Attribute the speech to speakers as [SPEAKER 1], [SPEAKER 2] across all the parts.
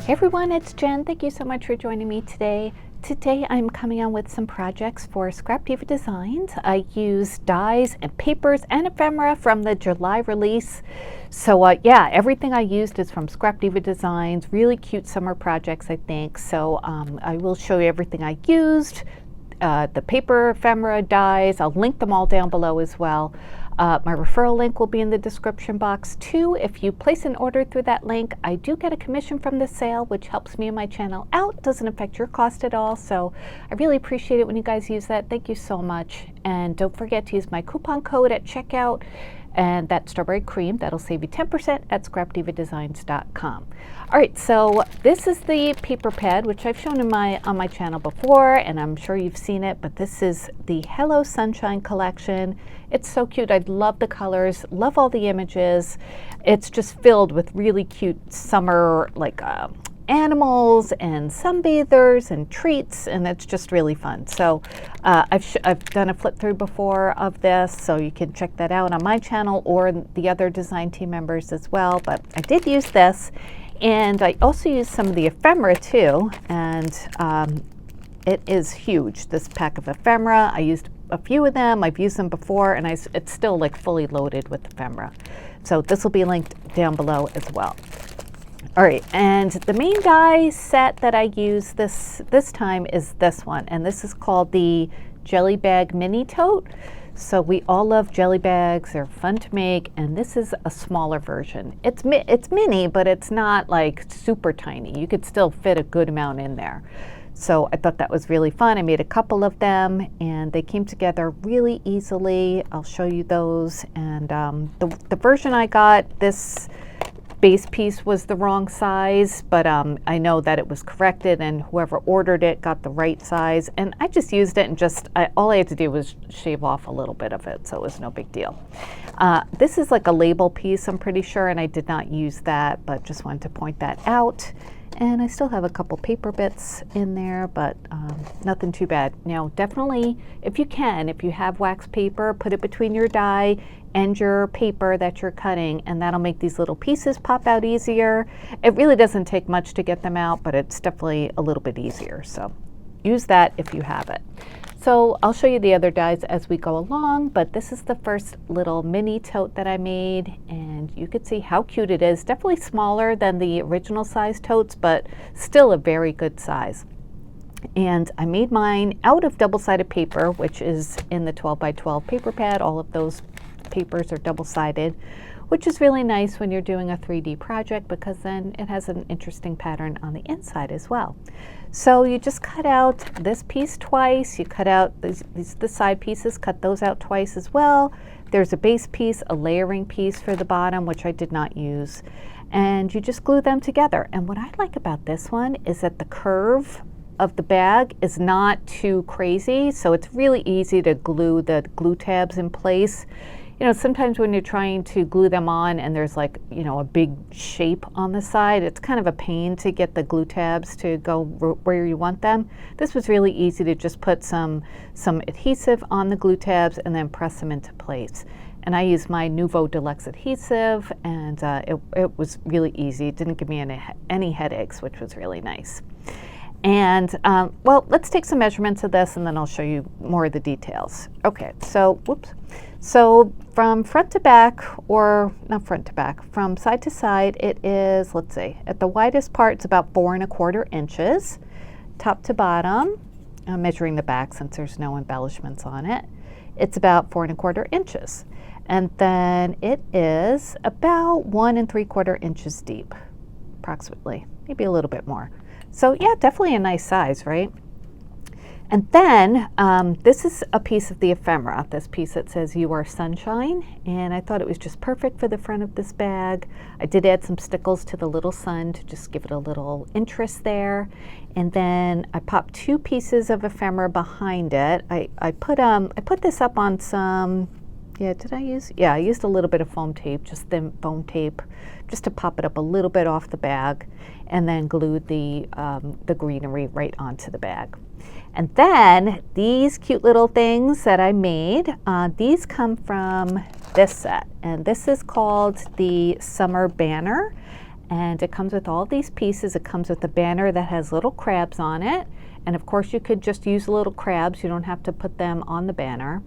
[SPEAKER 1] Hey everyone, it's Jen. Thank you so much for joining me today. Today I'm coming on with some projects for Scrap Diva Designs. I use dies and papers and ephemera from the July release. So yeah, everything I used is from Scrap Diva Designs. Really cute summer projects, I think. So I will show you everything I used. The paper, ephemera, dies. I'll link them all down below as well. My referral link will be in the description box too. If you place an order through that link, I do get a commission from the sale, which helps me and my channel out. Doesn't affect your cost at all. So I really appreciate it when you guys use that. Thank you so much. And don't forget to use my coupon code at checkout. And that strawberry cream, that'll save you 10% at scrapdivadesigns.com. All right, so this is the paper pad, which I've shown on my channel before, and I'm sure you've seen it, but this is the Hello Sunshine collection. It's so cute. I love the colors, love all the images. It's just filled with really cute summer, like animals and sunbathers and treats, and it's just really fun. So I've done a flip through before of this, so you can check that out on my channel or the other design team members as well. But I did use this, and I also used some of the ephemera too, and it is huge, this pack of ephemera. I used a few of them. I've used them before, and it's still like fully loaded with ephemera. So this will be linked down below as well. All right, and the main die set that I use this time is this one, and this is called the Jelly Bag Mini Tote. So we all love jelly bags. They're fun to make, and this is a smaller version. It's mini, but it's not like super tiny. You could still fit a good amount in there. So I thought that was really fun. I made a couple of them, and they came together really easily. I'll show you those. And the version I got, this base piece was the wrong size, but I know that it was corrected, and whoever ordered it got the right size. And I just used it, and all I had to do was shave off a little bit of it, so it was no big deal. This is like a label piece, I'm pretty sure, and I did not use that, but just wanted to point that out. And I still have a couple paper bits in there, but nothing too bad. Now, definitely, if you have wax paper, put it between your die and your paper that you're cutting, and that'll make these little pieces pop out easier. It really doesn't take much to get them out, but it's definitely a little bit easier. So use that if you have it. So I'll show you the other dies as we go along, but this is the first little mini tote that I made, and you can see how cute it is. Definitely smaller than the original size totes, but still a very good size. And I made mine out of double-sided paper, which is in the 12 by 12 paper pad. All of those papers are double-sided, which is really nice when you're doing a 3D project, because then it has an interesting pattern on the inside as well. So you just cut out this piece twice. You cut out the side pieces, cut those out twice as well. There's a base piece, a layering piece for the bottom, which I did not use. And you just glue them together. And what I like about this one is that the curve of the bag is not too crazy, so it's really easy to glue the glue tabs in place. You know, sometimes when you're trying to glue them on and there's like, you know, a big shape on the side, it's kind of a pain to get the glue tabs to go where you want them. This was really easy to just put some adhesive on the glue tabs and then press them into place. And I used my Nuvo Deluxe adhesive, and it was really easy. It didn't give me any headaches, which was really nice. And well, let's take some measurements of this, and then I'll show you more of the details. Okay, so so from front to back, or not front to back, from side to side, it is, let's see, at the widest part, it's about 4 1/4 inches. Top to bottom, I'm measuring the back since there's no embellishments on it, it's about 4 1/4 inches. And then it is about 1 3/4 inches deep, approximately, maybe a little bit more. So yeah, definitely a nice size, right? And then this is a piece of the ephemera, this piece that says "You Are Sunshine," and I thought it was just perfect for the front of this bag. I did add some stickles to the little sun to just give it a little interest there. And then I popped 2 pieces of ephemera behind it. I put this up on some, I used a little bit of foam tape, just thin foam tape, just to pop it up a little bit off the bag, and then glued the greenery right onto the bag. And then these cute little things that I made, these come from this set, and this is called the Summer Banner. And it comes with all these pieces. It comes with a banner that has little crabs on it. And of course you could just use little crabs. You don't have to put them on the banner.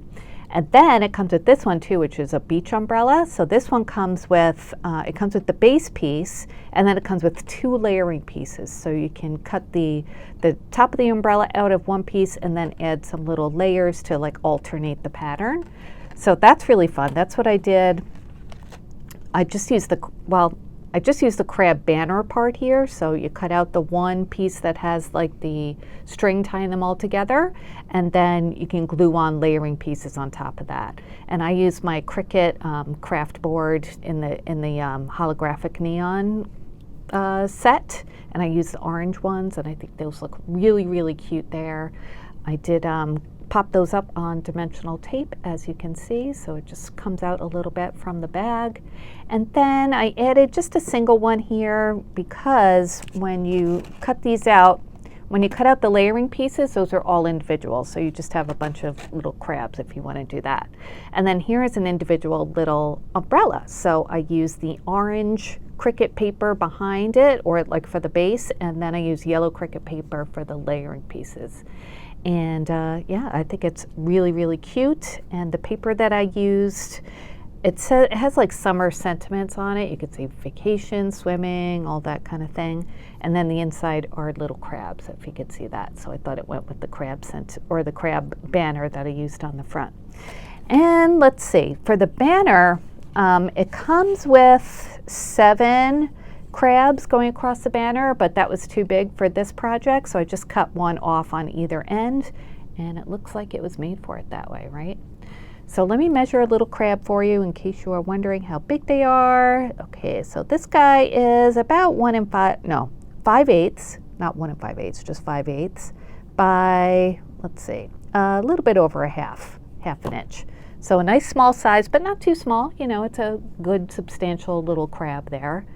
[SPEAKER 1] And then it comes with this one too, which is a beach umbrella. So this one comes with, it comes with the base piece, and then it comes with 2 layering pieces. So you can cut the top of the umbrella out of one piece and then add some little layers to like alternate the pattern. So that's really fun. That's what I did. I just used the crab banner part here. So you cut out the one piece that has like the string tying them all together, and then you can glue on layering pieces on top of that. And I use my Cricut craft board in the holographic neon set, and I use the orange ones, and I think those look really, really cute there. I did pop those up on dimensional tape, as you can see, so it just comes out a little bit from the bag. And then I added just a single one here, because when you cut these out, when you cut out the layering pieces, those are all individual, so you just have a bunch of little crabs if you want to do that. And then here is an individual little umbrella, so I use the orange Cricut paper behind it, or like for the base, and then I use yellow Cricut paper for the layering pieces. And yeah, I think it's really, really cute. And the paper that I used, it has like summer sentiments on it. You could say vacation, swimming, all that kind of thing. And then the inside are little crabs, if you could see that. So I thought it went with the crab or the crab banner that I used on the front. And let's see, for the banner, it comes with 7 crabs going across the banner, but that was too big for this project, so I just cut one off on either end, and it looks like it was made for it that way, right? So let me measure a little crab for you in case you are wondering how big they are. Okay, so this guy is about 5/8, not 1 5/8, just 5/8 by, let's see, a little bit over half an inch. So a nice small size, but not too small. You know, it's a good substantial little crab there.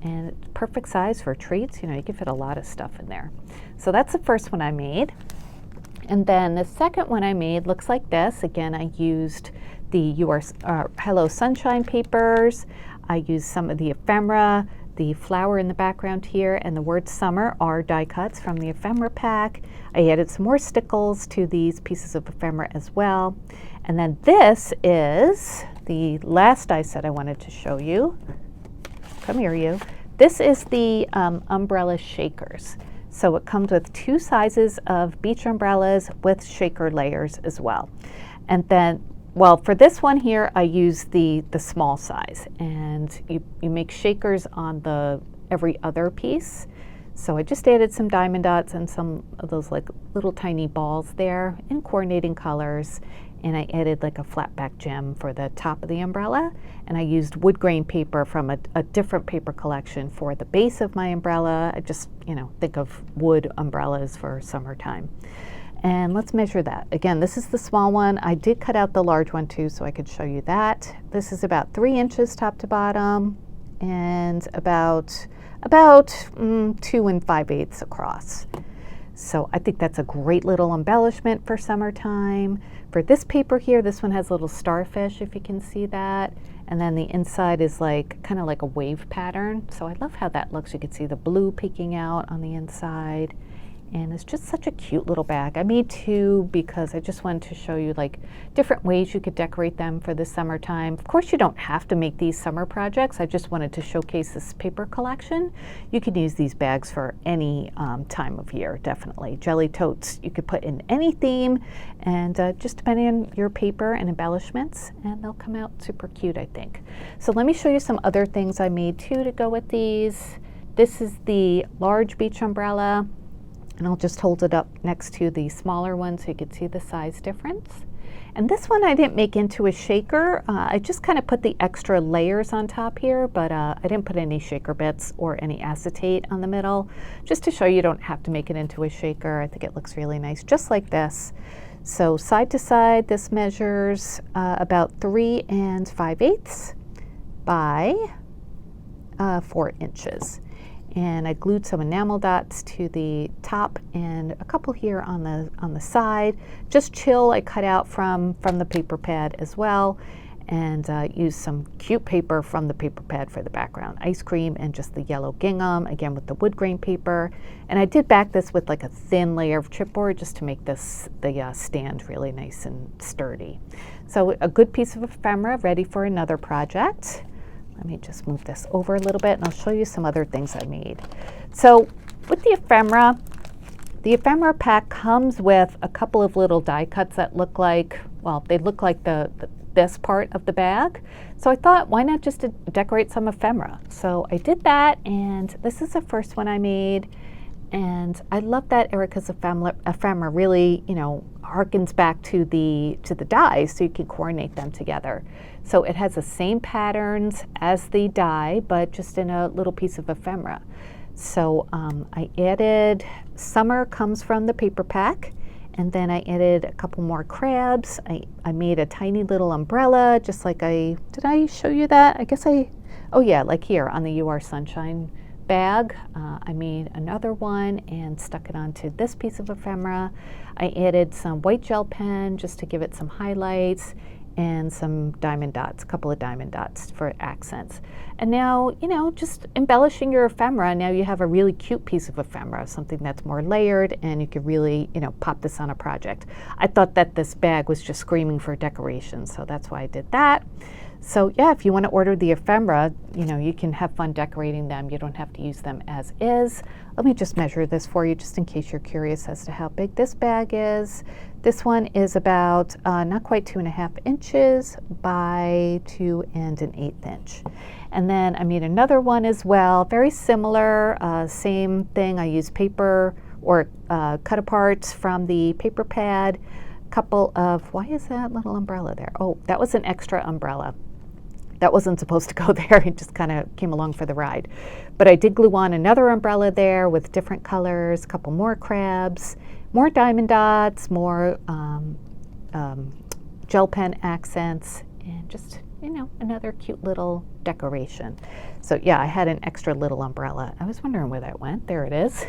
[SPEAKER 1] And it's perfect size for treats. You know, you can fit a lot of stuff in there. So that's the first one I made. And then the second one I made looks like this. Again, I used the Hello Sunshine papers. I used some of the ephemera. The flower in the background here and the word summer are die cuts from the ephemera pack. I added some more stickles to these pieces of ephemera as well. And then this is the last die set I wanted to show you. Come here, you. This is the umbrella shakers. So it comes with 2 sizes of beach umbrellas with shaker layers as well. And then, well, for this one here, I use the small size, and you make shakers on the every other piece. So I just added some diamond dots and some of those like little tiny balls there in coordinating colors. And I added like a flat back gem for the top of the umbrella. And I used wood grain paper from a different paper collection for the base of my umbrella. I just, you know, think of wood umbrellas for summertime. And let's measure that. Again, this is the small one. I did cut out the large one too, so I could show you that. This is about 3 inches top to bottom, and about 2 5/8 across. So I think that's a great little embellishment for summertime. For this paper here, this one has a little starfish, if you can see that. And then the inside is like kind of like a wave pattern. So I love how that looks. You can see the blue peeking out on the inside. And it's just such a cute little bag. I made 2 because I just wanted to show you like different ways you could decorate them for the summertime. Of course, you don't have to make these summer projects. I just wanted to showcase this paper collection. You can use these bags for any time of year, definitely. Jelly totes you could put in any theme, and just depending on your paper and embellishments, and they'll come out super cute, I think. So let me show you some other things I made too to go with these. This is the large beach umbrella. And I'll just hold it up next to the smaller one so you can see the size difference. And this one I didn't make into a shaker. I just kind of put the extra layers on top here, but I didn't put any shaker bits or any acetate on the middle, just to show you don't have to make it into a shaker. I think it looks really nice, just like this. So side to side, this measures about 3 5/8 by 4 inches. And I glued some enamel dots to the top and a couple here on the side. Just chill I cut out from the paper pad as well. and used some cute paper from the paper pad for the background. Ice cream and just the yellow gingham, again with the wood grain paper. And I did back this with like a thin layer of chipboard just to make this the stand really nice and sturdy. So a good piece of ephemera ready for another project. Let me just move this over a little bit and I'll show you some other things I made. So with the ephemera pack comes with a couple of little die cuts that look like, well, they look like this part of the bag. So I thought, why not just decorate some ephemera? So I did that, and this is the first one I made. And I love that Erica's ephemera really, you know, harkens back to the dies, so you can coordinate them together. So it has the same patterns as the die, but just in a little piece of ephemera. So I added, summer comes from the paper pack, and then I added a couple more crabs. I made a tiny little umbrella, just like did I show you that? I guess oh yeah, like here on the You Are Sunshine bag. I made another one and stuck it onto this piece of ephemera. I added some white gel pen just to give it some highlights, and some diamond dots, a couple of diamond dots for accents. And now, you know, just embellishing your ephemera, now you have a really cute piece of ephemera, something that's more layered, and you could really, you know, pop this on a project. I thought that this bag was just screaming for decoration, so that's why I did that. So yeah, if you want to order the ephemera, you know, you can have fun decorating them. You don't have to use them as is. Let me just measure this for you just in case you're curious as to how big this bag is. This one is about not quite 2.5 inches by 2 1/8 inch. And then I made another one as well, very similar, same thing. I used paper or cut aparts from the paper pad. Couple of, why is that little umbrella there? Oh, that was an extra umbrella. That wasn't supposed to go there, it just kind of came along for the ride. But I did glue on another umbrella there with different colors, a couple more crabs, more diamond dots, more gel pen accents, and just, you know, another cute little decoration. So yeah, I had an extra little umbrella. I was wondering where that went. There it is.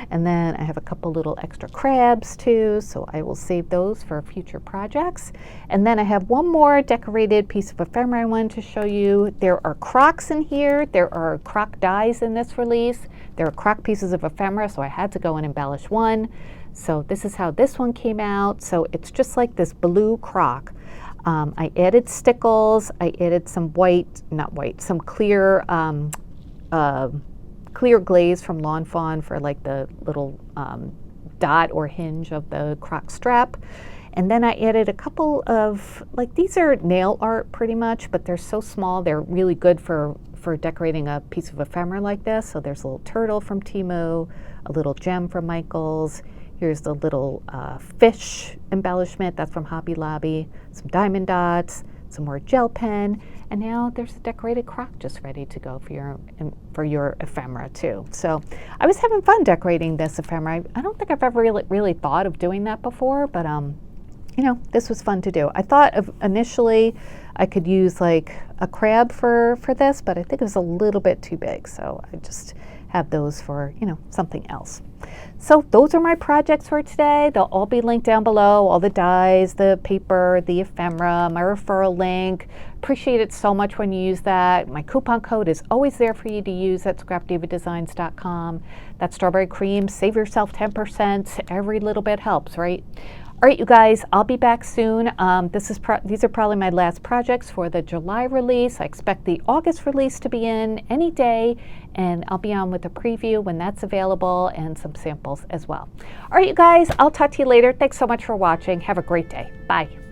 [SPEAKER 1] And then I have a couple little extra crabs too, so I will save those for future projects. And then I have one more decorated piece of ephemera I wanted to show you. There are crocks in here. There are crock dies in this release. There are crock pieces of ephemera, so I had to go and embellish one. So this is how this one came out. So it's just like this blue crock. I added stickles, I added some some clear clear glaze from Lawn Fawn for like the little dot or hinge of the crock strap. And then I added a couple of, like, these are nail art pretty much, but they're so small, they're really good for decorating a piece of ephemera like this. So there's a little turtle from Temu, a little gem from Michaels. Here's the little fish embellishment, that's from Hobby Lobby, some diamond dots, some more gel pen, and now there's a decorated crock just ready to go for your ephemera too. So I was having fun decorating this ephemera. I don't think I've ever really thought of doing that before, but you know, this was fun to do. I thought of initially I could use like a crab for this, but I think it was a little bit too big, so I just have those for, you know, something else. So those are my projects for today. They'll all be linked down below, all the dies, the paper, the ephemera, my referral link. Appreciate it so much when you use that. My coupon code is always there for you to use at scrapdivadesigns.com. That's strawberry cream. Save yourself 10%. Every little bit helps, right? All right, you guys, I'll be back soon. These are probably my last projects for the July release. I expect the August release to be in any day, and I'll be on with a preview when that's available and some samples as well. All right, you guys, I'll talk to you later. Thanks so much for watching. Have a great day. Bye.